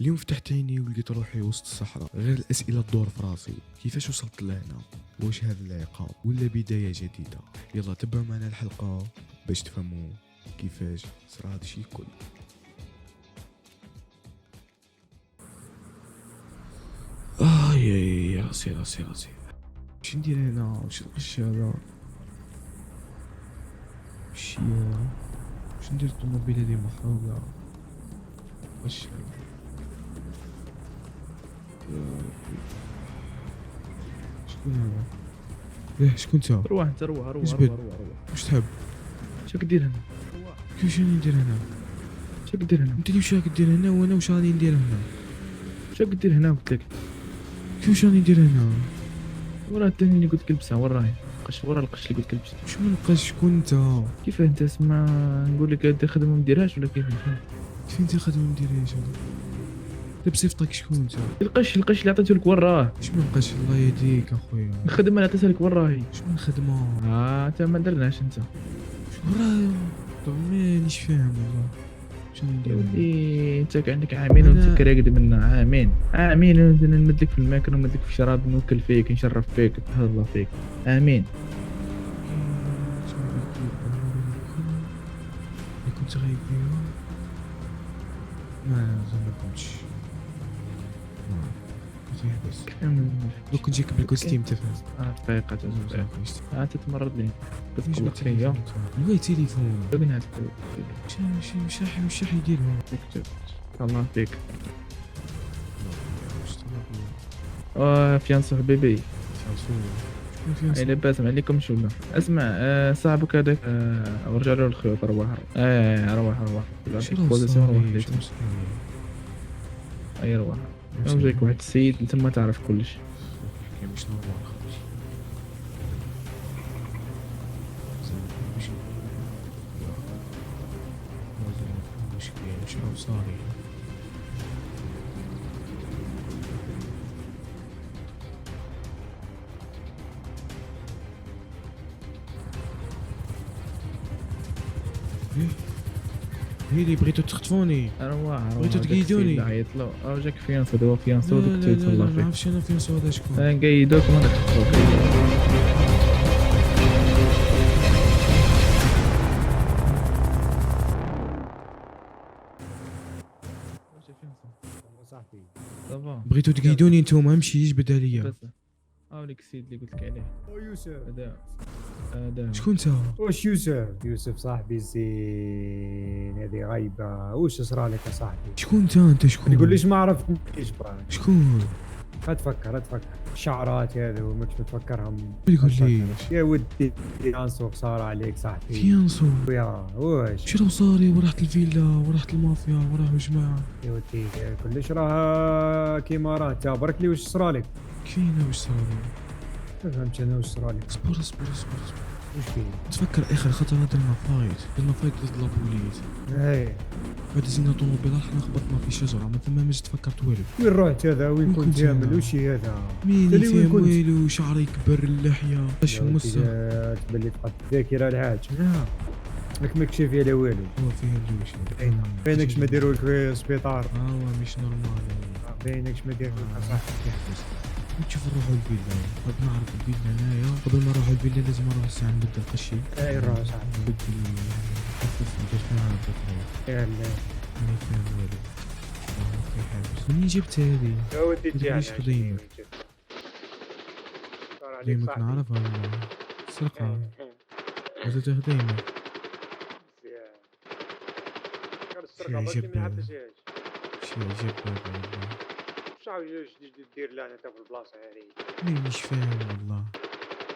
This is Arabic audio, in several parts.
اليوم فتحت عيني ولقيت روحي وسط الصحراء، غير الاسئله تدور في راسي. كيفاش وصلت لهنا؟ واش هذا العقاب ولا بدايه جديده؟ يلا تبعوا معنا الحلقه باش تفهموا كيفاش صرا هذا الشيء كله. يا راسي واش ندير هنا؟ واش الغش هذا؟ واش ندير؟ الطوموبيل هذه محروقه. واش شكون هذا؟ شكون انت؟ روح انت روح واش تحب؟ اش راك دير هنا؟ كيفاش راني ندير هنا؟ اش راك دير هنا؟ انت اللي واش راك دير هنا وانا واش راني ندير هنا؟ اش راك دير هنا قلت لك؟ كيفاش راني ندير هنا؟ ورا الثاني اللي قلت لك لبسها وراهي القش، ورا القش اللي قلت لك لبسها. واش من نقاش؟ شكون انت؟ كيف انت اسمع نقول لك هاد الخدمه ما نديرهاش ولا كيف؟ كيف انت خدمه نديرهاش هذا؟ بصيفطك شكون انت؟ القش اللي عطيته لك وراه شنو نقاش؟ الله يهديك اخويا. الخدمه اللي عطيتها لك وراهي. شنو الخدمه؟ انت ما درناش انت. ورايا طب مانيش فاهم والله. شنو ندير؟ ودي انت عندك عامين وانت راقد منا عامين نمد لك في الماكل ونمد لك في الشراب، نوكل فيك نشرف فيك نتهلا فيك. امين. كنت غايب فيها؟ ما كنتش كنت يحبس. لو كنت جيك بالكوستيم تفهم. دقيقة تتمرد لي ايش تقول خريه الوي تليفون بغينا مش راح يديرهم. الله فيك. فيانسو حبيبي لاباس عليكم شولا. اسمع صاحبك هذاك ورجع له الخيوط. روح اي روح. جايك واحد السيد انت ما تعرف كلش. مش نورمال خالص. شنو صاري؟ هي اللي بغيتو تخطفوني. روح بغيتو تقيدوني. عيط له جاك فيانسو دوا فيانسو لا دوك لا تهلا لا فيك. ما عرفتش انا فيانسو هذا شكون. نقيدوك وانا نخطفوك. بغيتو تقيدوني نتوما امشي جبد عليا. هاوليك السيد اللي قلت لك عليه. يوسف هذا شكون انت؟ واش يوسف صاحبي الزين هذه غايبه. واش صرا لك يا صاحبي؟ شكون انت شكون؟ تقول ليش ما عرفتنيش برا؟ شكون؟ تفكر الشعرات هذو ماكش تفكرهم. ما تقول لي يا ودي فيانسو صار عليك صاحبي. فيانسو يا واش شنو صاري؟ ورحت الفيلا ورحت المافيا وراه الجماعه. يا ودي كلش راه كيما راه انت برك لي واش صرا لك؟ كاينه واش صاري؟ ما فهمتش انا واش صرا لك. اصبر واش كاين؟ تفكر اخر خطره درنا فايت ضد لابوليس. اي بعد زينا طوموبيل رحنا خبطنا في شجره ما ثماش تفكرت والو. وين رحت هذا؟ وين كنت كنت تعمل؟ هنا. وش هذا؟ مين تدري وين فيهم كنت؟ والو؟ شعري كبر، اللحيه اش مسه. تبلي تقعد الذاكره الحاج. لا راك ماكش فيها لا والو. هو فيها اللوش. باينكش ما ديروا لك في السبيطار. هو مش نورمال. باينكش ما ديروا لك صاحبي. نشوف نروحوا الفيلا. قبل نعرف الفيلا هنايا، قبل ما نروحوا الفيلا لازم نروح الساعه نبدل القشي. اي روح صاحبي. نبدل باش نعرف يلا ما فاهم والو. في حاجه منين جبت هذه؟ يا ودي ليش قديمة؟ ديمك نعرفها سرقة وزيت خديمة. شي عجب واش عاوز دير لنا انت في البلاصه هذه؟ مانيش فاهم والله.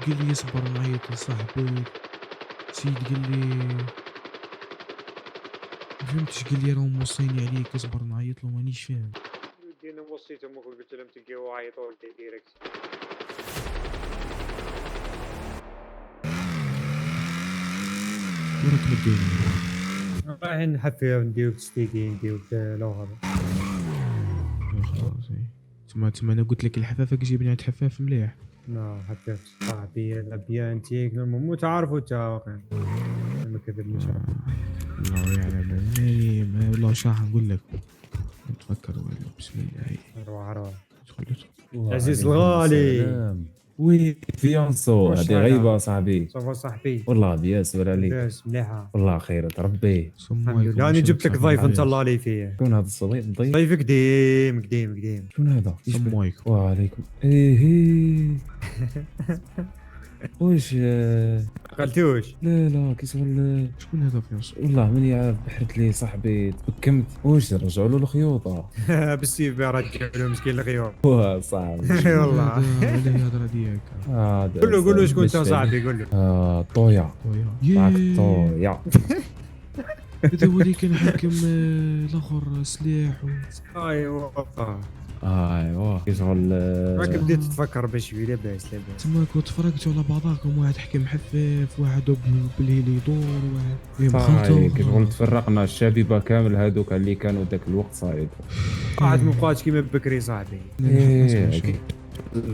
قال لي اصبر نعيط لصاحبك. سيد قال لي ما فهمتش، قال لي راهم موصيني عليك اصبر نعيط له. مانيش فاهم. انا وصيتهم وقلت لهم تلقاو عيطوا لي ديريكت. وراك مديني رايحين نحفيو نديو تستيكي نديو لوغر. خلاص. تما انا قلت لك الحفافه جيبني عند حفاف مليح. لا حفيت صاحبي الابيان انتيك مو تعرفوا تا واقع ما كذبنيش. الله يعلم والله شاح نقول لك. نتفكر والو. بسم الله. روح وعليكم عزيز الغالي. السلام. وي فيونسو، واش هذه حالك؟ غيبه صاحبي. صافا صاحبي. والله بياس ولا عليك. لاباس مليحه والله خير ربي. الحمد لله. راني جبت لك ضيف انت الله لي فيه. شكون هذا الصديق الضيف؟ ضيف قديم. شكون هذا؟ السلام عليكم. وعليكم. ايه واش قلتوش لا كيشغل. شكون هذا فيونس؟ والله ماني عارف، بحرت لي صاحبي تبكمت. واش رجعوا له الخيوطه؟ بالسيف رجعوا مسكين الغيور. واه صاحبي. اي والله. هذا الهضره ديالك. هذا قول له شكون انت صاحبي قول له. طويا معك ياه. طويا. هذا هو اللي كان حاكم الاخر سلاح ايوا ايوا كيشغل. راك بديت تفكر بشوي. لاباس تما كنت تفرقتوا على بعضاكم، واحد حكم حفاف، واحد بالليل يدور، واحد صاي كيشغل تفرقنا الشبيبه كامل هذوك اللي كانوا ذاك الوقت صايد. قاعد ما بقاش كيما بكري صاحبي.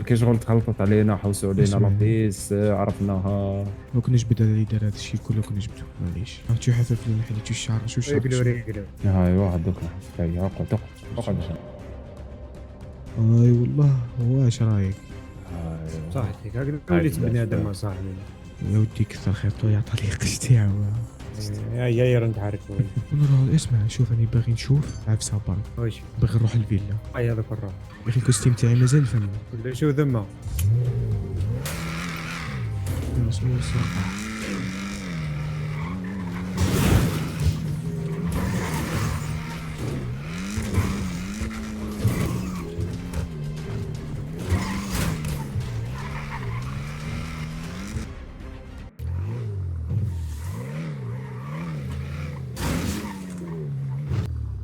كيشغل تخلطت علينا، حوسوا علينا لابيس، عرفناها. لو كنا جبد اللي دار هذا الشيء كله كنا جبدوه. معليش شو حفاف لي حليتو الشعر شو الشعر. ريقلو هاي واحد دوك اقعد اي والله. واش رايك صحتك هكذا وليت بني ادم صاحبي. يا ودي كثر خيطو يا طريقش تاعو. يا نتحرك ونروح. اسمع شوف انا باغي نشوف عفسه برك، واش باغي نروح الفيلا. هذاك الروح يا اخي الكوستيم تاعي مازال فما. ولا شو ذمه. اسمه الصراحه.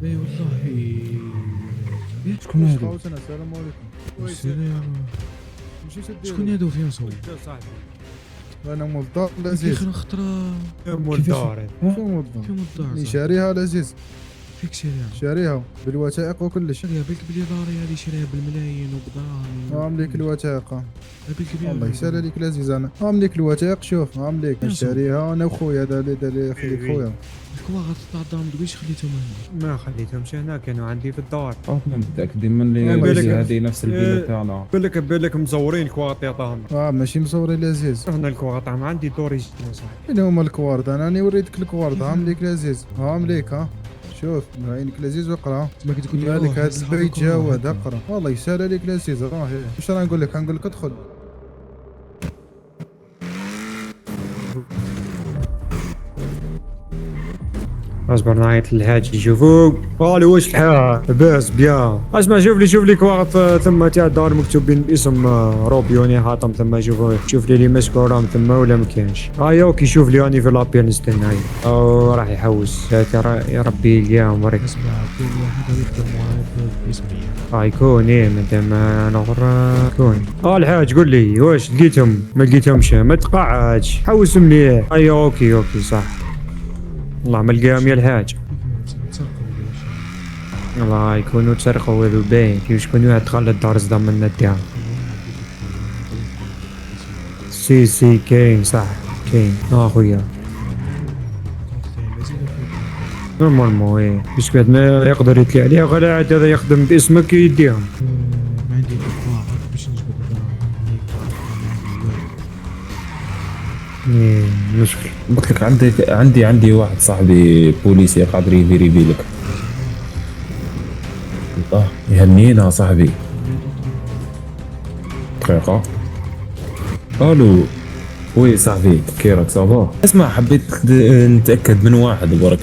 اي والله. شكون هذا؟ السلام عليكم. السلام. شكون هادو فيونس؟ هو صاحبي انا مولدار كيف العزيز. نخطرة مول دار. شو مولدار؟ في مدار اللي شاريها العزيز، فيك شريعة. شاريها بالوثائق وكلش. شريعة بالك بلي داري هذه شريعة بالملايين وبدراهم. عامليك الوثائق. بالك بلي الله يسهل عليك العزيز. انا عامليك الوثائق. شوف عامليك شاريها انا وخويا. هذا اللي خليك خويا. الكواغط تاع الدار دويش خليتهم هنا. ما خليتهمش هنا، كانوا عندي في الدار. متاكدين من اللي بالك- هذه نفس الفيلا تاعنا؟ بالك مزورين الكواغط يعطاهم. ماشي مصورين العزيز. هنا الكواغط عندي دوري صاحبي. اللي هما الكوارد. انا راني وريتك الكوارد. عامليك العزيز. عامليك شوف عينك العزيز واقرا. ما كنت تقول لي مالك هذا البيت جاود اقرا. والله يسهل عليك العزيز. راه واش راه نقول لك؟ نقول لك ادخل. اصبر نعيط للحاج يشوفوك. قالوا واش الحال لاباس بيان. اسمع شوف لي كواغط ثم تاع الدار مكتوبين باسم روبيوني حاطم ثم. شوف لي اللي مسكو راهم ثم ولا ما كانش. اوكي شوف لي راني في لابيل نستنى. او راح يحوس. يا ربي اليوم وريك. اسمع كل واحد يخدم وراي باسمي. يكون مادام انا غرا كون. الحاج قول لي واش لقيتهم؟ ما لقيتهمش ما تقعدش، حوس مليح. اوكي صح. والله ما لقاهم يا الحاج. الله يكونوا تسرقوا هذو باين. كيفاش شكون واحد دخل الدار صدام من الدار. سي كاين صح كاين. خويا نورمالمون باش واحد ما يقدر يتلي عليه غير عاد هذا يخدم باسمك يديهم. ما عندي الكواغط باش نجبد مشكل. قلت لك عندي واحد صاحبي بوليسي قادر يفيريفي لك. الله يهنينا صاحبي. دقيقة. الو. وي صاحبي كي راك صافا؟ اسمع حبيت نتاكد من واحد برك.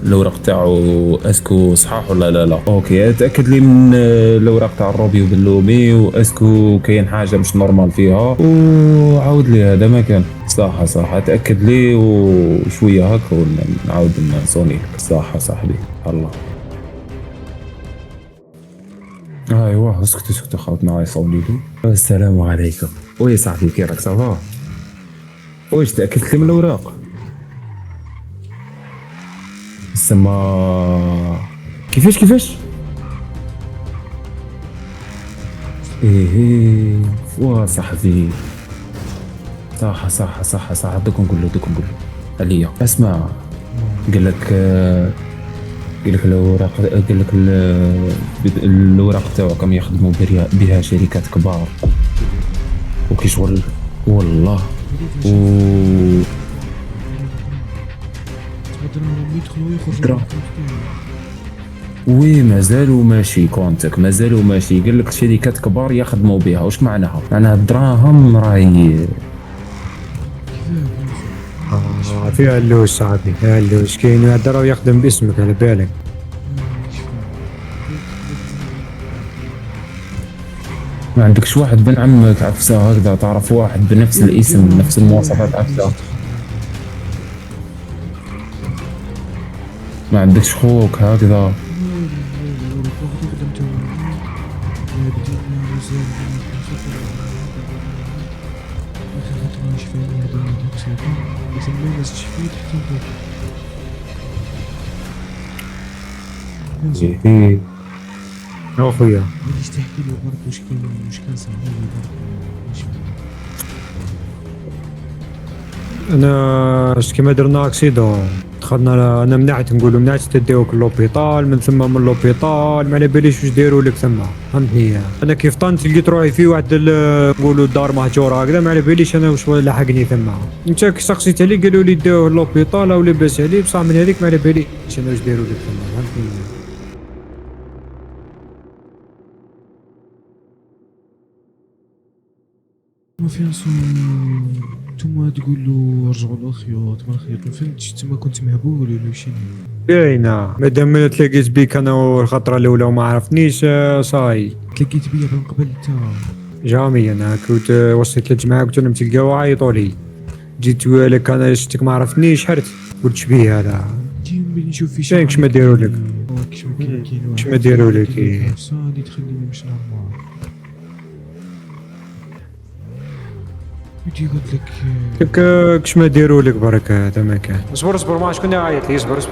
الاوراق تاعو اسكو صحاح ولا لا؟ اوكي تاكد لي من الاوراق تاع الروبي وباللومي، واسكو كاين حاجه مش نورمال فيها، وعاود لي هذا ما كان. صح تاكد لي وشويه هكا ونعاود نصوني لك. صح صاحبي الله. ايوا اسكت خاوتنا هاي صوني لي. السلام عليكم. وي صاحبي كي راك صافا؟ واش تاكدت لي من الاوراق؟ سما كيفاش وا صاحبي. صح دوك نقول له عليا. اسمع قال لك قال لك الاوراق، قال لك الاوراق تاعكم يخدموا بها شركات كبار وكيشغل والله و تقدر يدخلوا يخرجوا درا. وي مازالوا ماشي كونتك، مازالوا ماشي. قال لك شركات كبار يخدموا بها. واش معناها؟ معناها الدراهم راهي فيها اللوز صاحبي، فيها اللوز. كاين واحد راه يخدم باسمك على بالك. ما عندكش واحد بن عمك عفسه هكذا، تعرف واحد بنفس الاسم نفس المواصفات عفسه؟ ما عندكش خوك هكذا؟ ايه اخويا غاديش تحكي لي برك واش كان صار لي برك واش انا كيما درنا اكسيدون دخلنا، انا منعت نقولوا منعت تديوك لوبيطال، من ثم من لوبيطال ما على باليش واش دايروا لك ثم، فهمتني؟ انا كيف طنت لقيت روحي في واحد نقولوا الدار مهجوره هكذا، ما على باليش انا واش لحقني ثم. انت كي سقسيت عليه قالوا لي داوه لوبيطال او لاباس عليه، بصح من هذيك ما على باليش انا واش دايروا لك ثم، فهمتني؟ ما فيها صوم. نتوما تقولوا رجعوا للخيوط ما الخيوط، ما فهمتش تما كنت مهبول ولا شنو؟ باينه مادام ما تلاقيت بيك انا الخطره الاولى وما عرفتنيش صاي. تلاقيت بيا من قبل انت. جامي انا كنت وصيت للجماعه قلت لهم تلقاو عيطوا لي، جيت لك انا شفتك ما عرفتنيش حرت قلت شبيه هذا ملي نشوف في شايك شما داروا لك، شما داروا لك صادي تخليني مش نورمال. ودي قلت لك شما داروا لك برك هذا ما كان. اصبر اصبر ما شكون يعيط لي، اصبر اصبر.